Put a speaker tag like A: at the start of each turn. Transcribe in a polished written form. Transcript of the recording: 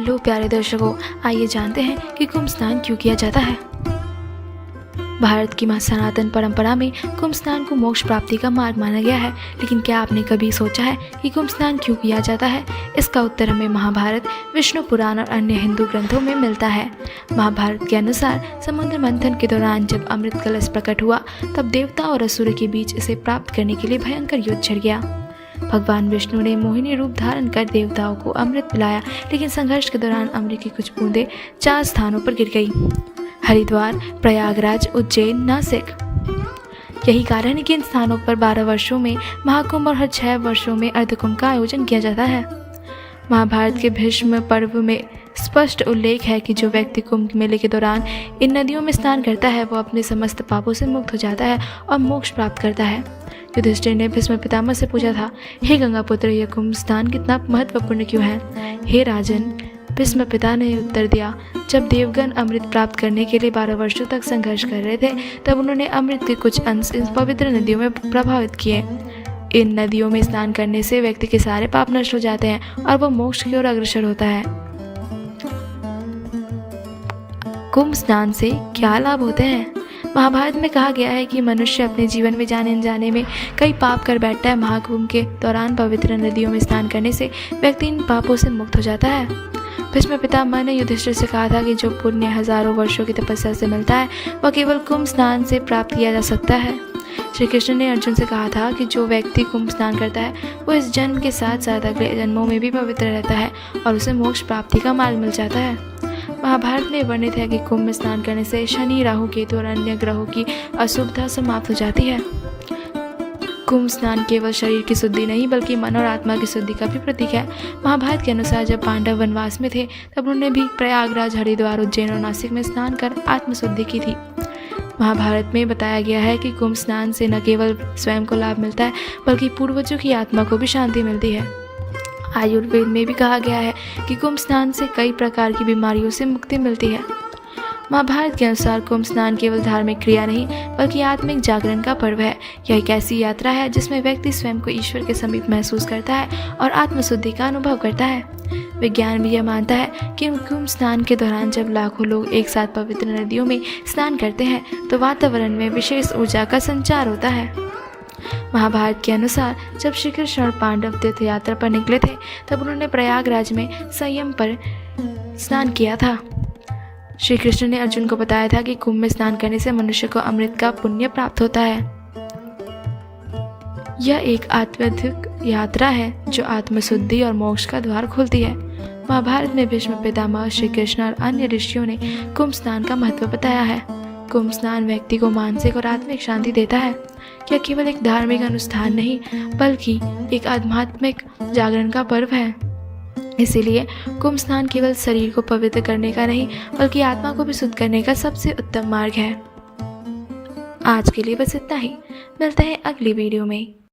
A: Hello प्यारे दर्शकों, आइए जानते हैं कि कुंभ स्नान क्यों किया जाता है। भारत की सनातन परंपरा में कुंभ स्नान को मोक्ष प्राप्ति का मार्ग माना गया है। लेकिन क्या आपने कभी सोचा है कि कुंभ स्नान क्यों किया जाता है? इसका उत्तर हमें महाभारत, विष्णु पुराण और अन्य हिंदू ग्रंथों में मिलता है। महाभारत के अनुसार समुद्र मंथन के दौरान जब अमृत कलश प्रकट हुआ, तब देवता और असुर के बीच इसे प्राप्त करने के लिए भयंकर युद्ध छिड़ गया। भगवान विष्णु ने मोहिनी रूप धारण कर देवताओं को अमृत पिलाया, लेकिन संघर्ष के दौरान अमृत की कुछ बूंदें 4 स्थानों पर गिर गई: हरिद्वार, प्रयागराज, उज्जैन, नासिक। यही कारण है कि इन स्थानों पर 12 वर्षों में महाकुंभ और हर 6 वर्षों में अर्धकुंभ का आयोजन किया जाता है। महाभारत के भीष्म पर्व में स्पष्ट उल्लेख है कि जो व्यक्ति कुंभ मेले के दौरान इन नदियों में स्नान करता है, वो अपने समस्त पापों से मुक्त हो जाता है और मोक्ष प्राप्त करता है। युधिष्ठिर ने भीष्म पितामह से पूछा था, हे गंगा पुत्र, यह कुंभ स्नान कितना महत्वपूर्ण क्यों है? हे राजन, भीष्म पिता ने उत्तर दिया, जब देवगण अमृत प्राप्त करने के लिए 12 वर्षों तक संघर्ष कर रहे थे, तब उन्होंने अमृत के कुछ अंश इन पवित्र नदियों में प्रभावित किए। इन नदियों में स्नान करने से व्यक्ति के सारे पाप नष्ट हो जाते हैं और वह मोक्ष की ओर अग्रसर होता है। कुंभ स्नान से क्या लाभ होते हैं? महाभारत में कहा गया है कि मनुष्य अपने जीवन में जाने अनजाने में कई पाप कर बैठता है। महाकुंभ के दौरान पवित्र नदियों में स्नान करने से व्यक्ति इन पापों से मुक्त हो जाता है। भीष्म पितामह ने युधिष्ठिर से कहा था कि जो पुण्य हजारों वर्षों की तपस्या से मिलता है, वह केवल कुंभ स्नान से प्राप्त किया जा सकता है। श्री कृष्ण ने अर्जुन से कहा था कि जो व्यक्ति कुंभ स्नान करता है, वो इस जन्म के साथ साथ अगले जन्मों में भी पवित्र रहता है और उसे मोक्ष प्राप्ति का मार्ग मिल जाता है। महाभारत में वर्णित है कि कुंभ में स्नान करने से शनि, राहु, केतु और अन्य ग्रहों की अशुभता समाप्त हो जाती है। कुंभ स्नान केवल शरीर की शुद्धि नहीं, बल्कि मन और आत्मा की शुद्धि का भी प्रतीक है। महाभारत के अनुसार जब पांडव वनवास में थे, तब उन्होंने भी प्रयागराज, हरिद्वार, उज्जैन और नासिक में स्नान कर आत्मशुद्धि की थी। महाभारत में बताया गया है कि कुंभ स्नान से न केवल स्वयं को लाभ मिलता है, बल्कि पूर्वजों की आत्मा को भी शांति मिलती है। आयुर्वेद में भी कहा गया है कि कुंभ स्नान से कई प्रकार की बीमारियों से मुक्ति मिलती है। महाभारत के अनुसार कुंभ स्नान केवल धार्मिक क्रिया नहीं, बल्कि आत्मिक जागरण का पर्व है। यह एक ऐसी यात्रा है जिसमें व्यक्ति स्वयं को ईश्वर के समीप महसूस करता है और आत्मशुद्धि का अनुभव करता है। विज्ञान भी यह मानता है कि कुंभ स्नान के दौरान जब लाखों लोग एक साथ पवित्र नदियों में स्नान करते हैं, तो वातावरण में विशेष ऊर्जा का संचार होता है। महाभारत के अनुसार जब श्री कृष्ण और पांडव तीर्थ यात्रा पर निकले थे, तब उन्होंने प्रयागराज में संयम पर स्नान किया था। श्री कृष्ण ने अर्जुन को बताया था कि कुंभ में स्नान करने से मनुष्य को अमृत का पुण्य प्राप्त होता है। यह एक आध्यात्मिक यात्रा है जो आत्मशुद्धि और मोक्ष का द्वार खोलती है। महाभारत में भीष्म पितामह, श्री कृष्ण और अन्य ऋषियों ने कुंभ स्नान का महत्व बताया है। कुंभ स्नान व्यक्ति को मानसिक और आत्मिक शांति देता है। यह केवल एक धार्मिक अनुष्ठान नहीं, बल्कि एक आध्यात्मिक जागरण का पर्व है। इसीलिए कुंभ स्नान केवल शरीर को पवित्र करने का नहीं, बल्कि आत्मा को भी शुद्ध करने का सबसे उत्तम मार्ग है। आज के लिए बस इतना ही। मिलते हैं अगली वीडियो में।